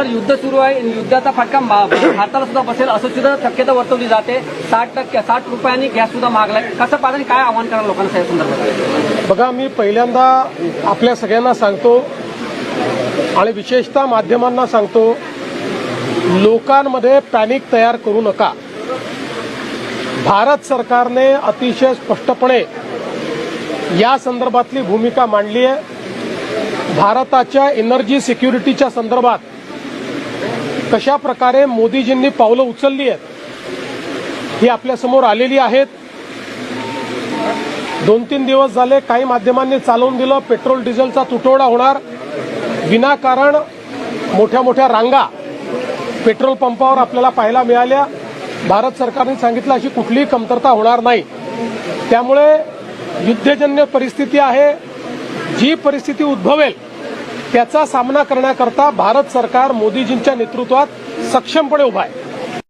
Sir, युद्ध सुरू आहे, युद्धाचा फटका भारताला सुद्धा बसेल असं सुद्धा शक्यता वर्तवली जाते. 60 रुपयांनी गॅस सुद्धा मागलाय. कसं पाहता, काय आव्हान करा लोकांना या संदर्भात? बघा, मी पहिल्यांदा आपल्या सगळ्यांना सांगतो आणि विशेषतः माध्यमांना सांगतो, लोकांमध्ये पॅनिक तयार करू नका. भारत सरकारने अतिशय स्पष्टपणे या संदर्भातली भूमिका मांडली आहे. भारताच्या एनर्जी सिक्युरिटीच्या संदर्भात कशा प्रकारे मोदीजींनी पावलं उचलली आहेत ही आपल्यासमोर आलेली आहेत. 2-3 दिवस झाले काही माध्यमांनी चालवून दिलं, पेट्रोल डिझेलचा तुटवडा होणार, विनाकारण मोठ्या मोठ्या रांगा पेट्रोल पंपावर आपल्याला पाहायला मिळाल्या. भारत सरकारने सांगितलं अशी कुठलीही कमतरता होणार नाही. त्यामुळे युद्धजन्य परिस्थिती आहे, जी परिस्थिती उद्भवेल त्याचा सामना करण्याकरता भारत सरकार मोदीजींच्या नेतृत्वात सक्षमपणे उभा आहे.